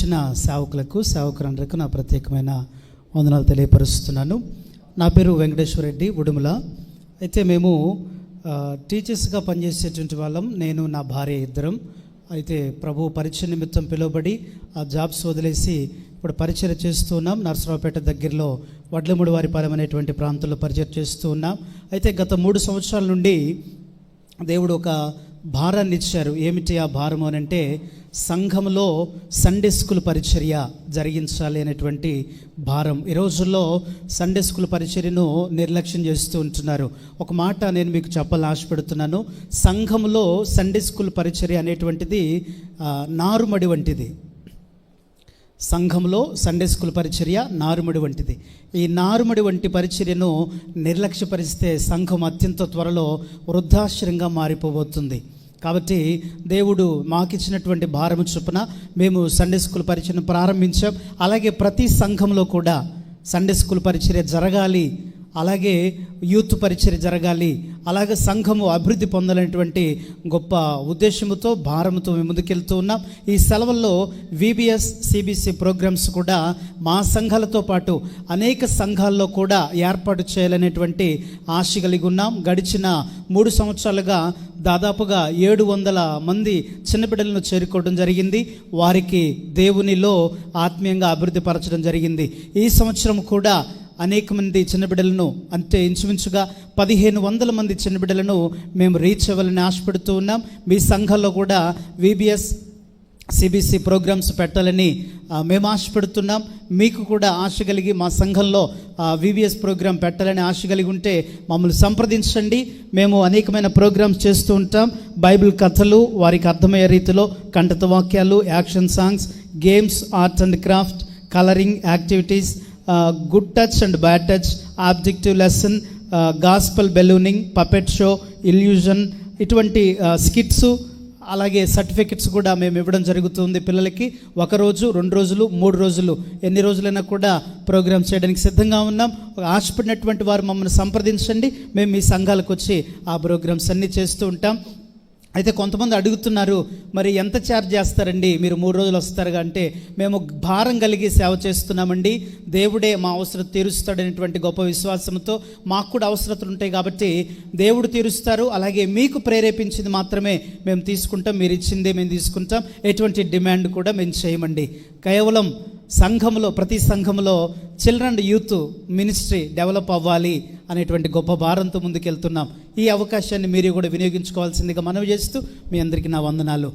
చిన్న సేవకులందరికీ నా ప్రత్యేకమైన వందనాలు తెలియపరుస్తున్నాను. నా పేరు వెంకటేశ్వర రెడ్డి ఉడుముల. అయితే మేము టీచర్స్గా పనిచేసేటువంటి వాళ్ళం. నేను నా భార్య ఇద్దరం. అయితే ప్రభు పరిచయ నిమిత్తం పిలువబడి ఆ జాబ్స్ వదిలేసి ఇప్పుడు పరిచయం చేస్తూ ఉన్నాం. నర్సరావుపేట దగ్గరలో వడ్లమూడి వారిపాలెం అనేటువంటి ప్రాంతంలో పరిచయం చేస్తూ ఉన్నాం. అయితే గత 3 సంవత్సరాల నుండి దేవుడు ఒక భారాన్ని ఇచ్చారు. ఏమిటి ఆ భారం అని అంటే, సంఘంలో సండే స్కూల్ పరిచర్య జరిగించాలి అనేటువంటి భారం. ఈ రోజుల్లో సండే స్కూల్ పరిచర్యను నిర్లక్ష్యం చేస్తూ ఉంటున్నారు. ఒక మాట నేను మీకు చెప్పాలని ఆశపడుతున్నాను. సంఘంలో సండే స్కూల్ పరిచర్య అనేటువంటిది నారుమడి వంటిది. సంఘంలో సండే స్కూల్ పరిచర్య నారుమడి వంటిది. ఈ నారుమడి వంటి పరిచర్యను నిర్లక్ష్యపరిస్తే సంఘం అత్యంత త్వరలో వృద్ధాశ్రయంగా మారిపోబోతుంది. కాబట్టి దేవుడు మాకిచ్చినటువంటి భారము చొప్పున మేము సండే స్కూల్ పరిచర్యను ప్రారంభించాం. అలాగే ప్రతి సంఘంలో కూడా సండే స్కూల్ పరిచర్య జరగాలి, అలాగే యూత్ పరిచర్య జరగాలి, అలాగే సంఘము అభివృద్ధి పొందాలనేటువంటి గొప్ప ఉద్దేశంతో భారంతో మేము ముందుకెళ్తూ ఉన్నాం. ఈ సెలవుల్లో VBS CBC ప్రోగ్రామ్స్ కూడా మా సంఘాలతో పాటు అనేక సంఘాల్లో కూడా ఏర్పాటు చేయాలనేటువంటి ఆశ కలిగి ఉన్నాం. గడిచిన 3 సంవత్సరాలుగా దాదాపుగా 700 మంది చిన్నబిడ్డలను చేరుకోవడం జరిగింది. వారికి దేవునిలో ఆత్మీయంగా అభివృద్ధి పరచడం జరిగింది. ఈ సంవత్సరం కూడా అనేక మంది చిన్నబిడ్డలను, అంటే ఇంచుమించుగా 1500 మంది చిన్నబిడ్డలను మేము రీచ్ అవ్వాలని ఆశపడుతూ ఉన్నాం. మీ సంఘాల్లో కూడా VBS CBC ప్రోగ్రామ్స్ పెట్టాలని మేము ఆశపడుతున్నాం. మీకు కూడా ఆశ కలిగి మా సంఘంలో VBS ప్రోగ్రాం పెట్టాలని ఆశ కలిగి ఉంటే మమ్మల్ని సంప్రదించండి. మేము అనేకమైన ప్రోగ్రామ్స్ చేస్తూ ఉంటాం. బైబిల్ కథలు, వారికి అర్థమయ్యే రీతిలో కంఠత వాక్యాలు, action songs, games, art and craft, colouring activities, good touch and bad touch, objective lesson, gospel ballooning, puppet show, illusion, ఇటువంటి స్కిట్స్, అలాగే సర్టిఫికెట్స్ కూడా మేము ఇవ్వడం జరుగుతుంది పిల్లలకి. 1 రోజు, 2 రోజులు, 3 రోజులు, ఎన్ని రోజులైనా కూడా ప్రోగ్రామ్ చేయడానికి సిద్ధంగా ఉన్నాం. ఆశపడినటువంటి వారు మమ్మల్ని సంప్రదించండి. మేము మీ సంఘాలకు వచ్చి ఆ ప్రోగ్రామ్స్ అన్నీ చేస్తూ ఉంటాం. అయితే కొంతమంది అడుగుతున్నారు, మరి ఎంత ఛార్జ్ చేస్తారండి, మీరు 3 రోజులు వస్తారుగా అంటే, మేము భారం కలిగి సేవ చేస్తున్నామండి. దేవుడే మా అవసరం తీరుస్తాడనేటువంటి గొప్ప విశ్వాసంతో మాకు కూడా అవసరతలు ఉంటాయి కాబట్టి దేవుడు తీరుస్తారు. అలాగే మీకు ప్రేరేపించింది మాత్రమే మేము తీసుకుంటాం, మీరు ఇచ్చిందే మేము తీసుకుంటాం. ఎటువంటి డిమాండ్ కూడా మేము చేయమండి. కేవలం సంఘంలో, ప్రతి సంఘంలో children and youth ministry develop అవ్వాలి అనేటువంటి గొప్ప భారంతో ముందుకెళ్తున్నాం. ఈ అవకాశాన్ని మీరు కూడా వినియోగించుకోవాల్సిందిగా మనవి చేస్తూ మీ అందరికీ నా వందనాలు.